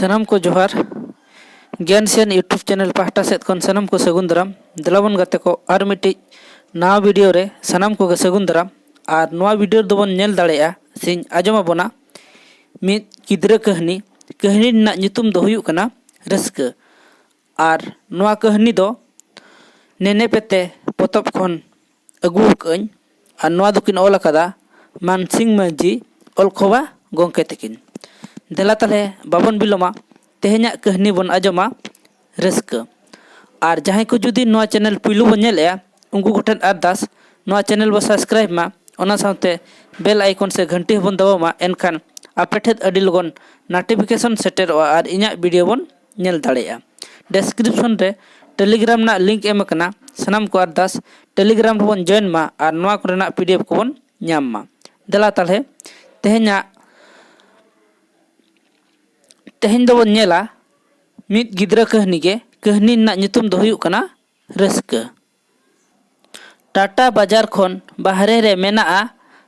सनम को जोहार ज्ञान सेन यूट्यूब चैनल पाहटा सेद खन सनम को सगुन दाराम दिलाबन गाते को आर मिट्टी नवा वीडियो रे सनम को सगुन दाराम और नवा वीडियो दोबन नेल दाड़ेया सिंह आजमा बना मित गिद्रा कहानी कहानी ना नितुम दो हुयुक कना रस्क और नवा कहानी दो नेने पेते पोतप खन अगु कन और नवा दुकिन ओल अकादा मानसिंह मांझी ओलखोबा गोंके तकिन देला तले बाबन बिलोमा तेहना कहानी बन आजमा रस्क और जहाँ को जुदी नवा चैनल पुलू बन नेलेया उनको गोठन अरदास नवा चैनल बो सब्सक्राइब मा ओना साथे बेल आइकन से घंटी बन दबामा एनखान आपे ठेद अडी लगन नोटिफिकेशन सेटेरोआ और इना वीडियो बन नेल दाड़ेया डिस्क्रिप्शन रे टेलीग्राम ना लिंक एम कना सनम को अरदास टेलीग्राम बन जॉइन मा और नवा कोरेना पीडीएफ को बन ᱧᱟᱢ मा देला तले तेहन दो बन नेला मित गिद्रा कहानी के कहानी ना नितुम दो हुयुक कना रस्क टाटा बाजार खन बाहरे रे मेनाआ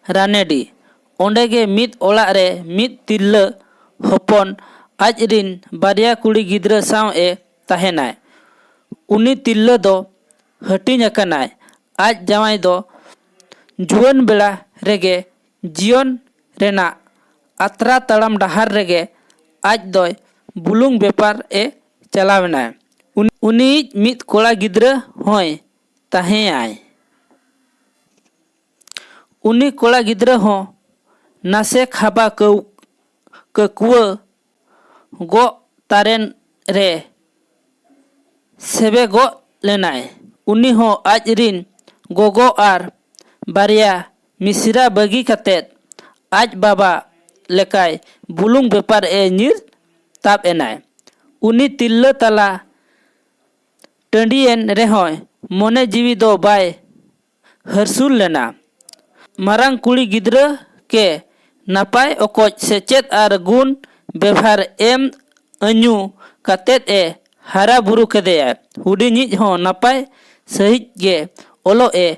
रानेडी ओंडे गे मित ओला रे मित तिल्ला हपन आज रिन बारिया कुड़ी गिद्रा साव ए ताहेनाय उनी तिल्ला दो हटिन अकनाय आज जावाई दो जुवन बेला रेगे जीवन रेना आत्रा तड़म डहार रेगे आज दोय बुलुंग बेपार ए चलावना उनी मित कोड़ा गिद्रा होय ताहे आय उनी कोड़ा गिद्रा हो नासे खाबा ककुआ गो तारेन रे सेबे गो लेनाय उनी हो आज रिन गोगो आर बारिया मिसिरा बगी कतेत आज बाबा लेकाय बुलुंग बेपार ए नीर ताब एनाय उनी तिल्ला तला टंडियन रेहोय मोने जीवी दो बाय हरसुल लेना मारांग कुड़ी गिद्रा के नापाय ओकोच सेचेत आर गुण व्यवहार एम अनु कतेत ए हरा बुरु कदेया हुडिनिज हो नापाय सहित गे ओलो ए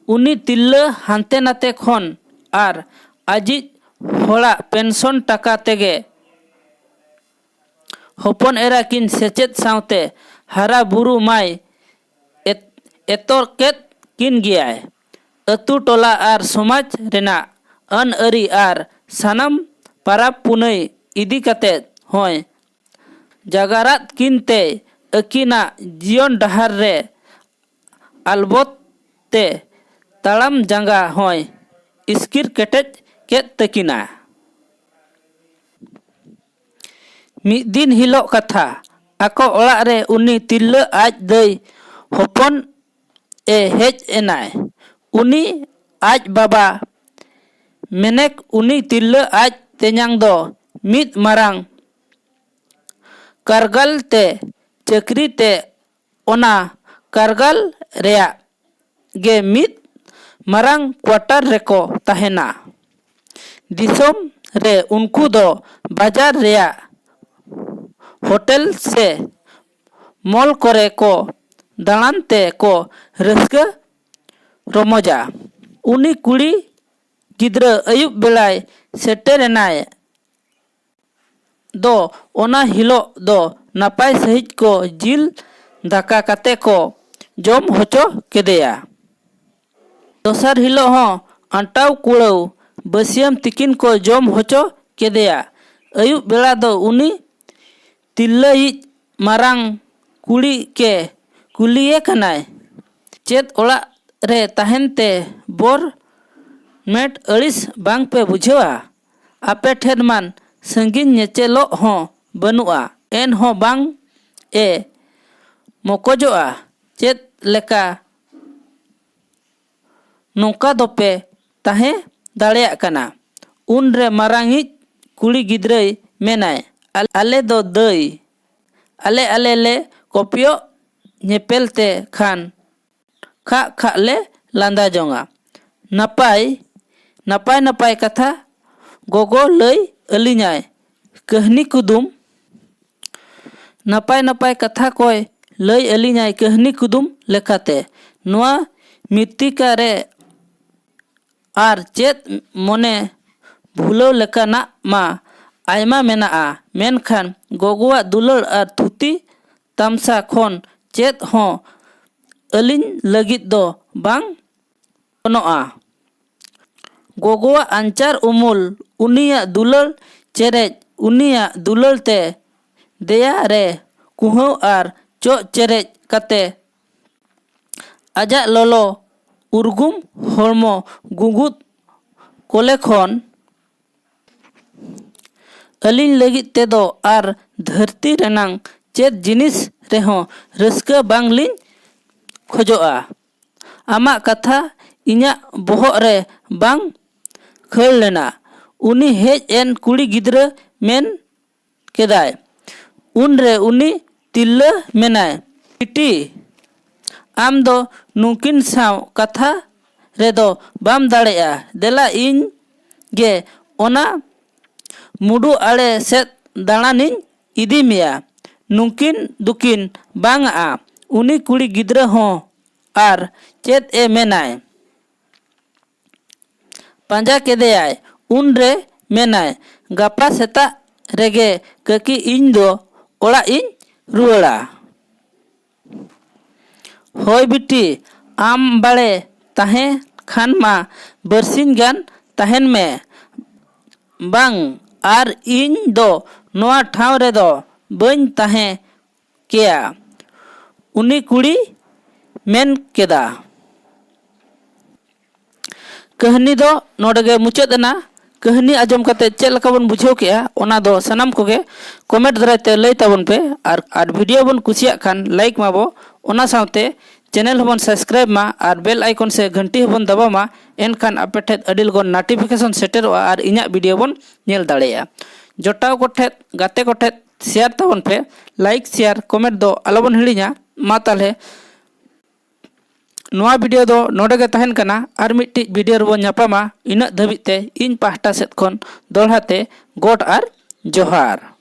उनी तिल्ला हानते नाते खन आर आजिज होड़ा पेंशन टाका तेगे हपन एरा किन सेचेत सावते हरा बुरु माय एतोर केत किन गियाय अतु टोला आर समाज रेना अन अरी आर सानम पाराब पुनई इदी कतेत होय जागारात किनते अकिना जीवन डहार रे अलबत ते ताड़ाम जांगा होय इस्किर केटेज केत तकिना मिद दिन हिलो कथा आको ओड़ा रे उनी तिल्ला आज दई हपन ए हेज एनाय उनी आज बाबा मेनेक उनी तिल्ला आज तेन्यांग दो मिद मारांग कारगल ते चक्री ते ओना कारगल रेया गे मिद मारांग क्वार्टर रेको ताहेना दिसोम रे उनको दो बाजार रेया होटल से मॉल करे को दालानते को रस्का रोमोजा उनी कुड़ी गिद्रा अयुब बेलाय सेटेरेनाय दो ओना हिलो दो नापाय सहित को जिल दाका काते को जम होचो केदेया दोसर हिलो हो अंटाव कुड़ाव बसियम तिकिन को जम होचो केदेया अयुब बेला दो उनी तिल्ला मारांग कुड़ी के कुलिये कनाय चेत ओला रे ताहेनते बोर मेट अड़िस बांग पे बुझेवा आपे ठेरमान संगिन नेचेलो हो बनुआ एन हो बांग ए मोकोजोआ चेत लेका नौका दोपे ताहे दाड़ेया कना उन रे मारांगिज कुड़ी गिद्राय मेनाय आले दो दई आले आले ले कोपियो नेपेलते खान खा खा ले लांदा जोंगा नपाय नपाय नपाय कथा गोगो लई अलिनाय कहानी कुदुम नपाय नपाय कथा कोय लई अलिनाय कहानी कुदुम लेखाते नुआ मित्तिका रे आर चेत मोने भूलो लेकाना मा आयमा मेनाआ, मेनखान गोगोवाग दुलार आर थुती तमसा खन चेद हों अलिन लगिद दो बांग बनोआ। गोगोवाग आंचार उमुल उनियाग दुलार चेरेज उनियाग दुलार ते देया रे कुहाव आर चो चेरेज कते आजाग लोलो उर्गुम हॉर्मो गुगुत कोले खन अलिन लगिद तेदो आर धरती रेनांग चेद जिनिस रेहों रस्का बांगलिन खोजोआ। आमा कथा इन्या बोहग रे बांग खड़ लेना। उनी हेज एन कुड़ी गिद्रा मेन केदाय। उन रे उनी तिल्ला मेनाय, बिटी आम दो नुकिन साव कथा रे दो बाम दाड़ेया, देला इन गे ओना मुडू आड़े सेद दाड़ानिन इदी मिया। नुकिन दुकिन बांगा उनी कुड़ी गिद्रा हों आर चेद ए मेनाय। पांजा केदेयाय उन रे मेनाय गापा सेता रेगे ककी इन दो ओड़ा इन रुआड़ा। होय बिटी आम बाड़े ताहे खान मा बरसिन गान ताहेन में बांग आर इन दो नोआ ठाव रे दो बन ताहे केया, उनी कुड़ी मेन केदा। कहानी दो नोडगे मुचादना। कहानी आजम कते चेक लका बन बुझाव केया ओना दो सनाम कोगे कमेंट द्वाराते लई ताबन पे आर वीडियो बन कुसिया खान लाइक माबो ओना सावते चैनल हबन सब्सक्राइब मा आर बेल आइकन से घंटी हबन दबा मा एनखान आपे ठेत अडिल गन नोटिफिकेशन सेटेरोआ आर इन्या वीडियो बन नेल दाड़ेया। जोटाव कोठेत गाते कोठेत शेयर ताबन पे लाइक शेयर कमेंट दो आलोबन हिड़िया। मा ताले नोआ वीडियो दो नोडेगे तहन कना आर मिट्टी वीडियो रबो ᱧᱟᱯᱟᱢᱟ। इना धबिते इन पाहटा सेद खन दोलहाते गोड आर जोहार।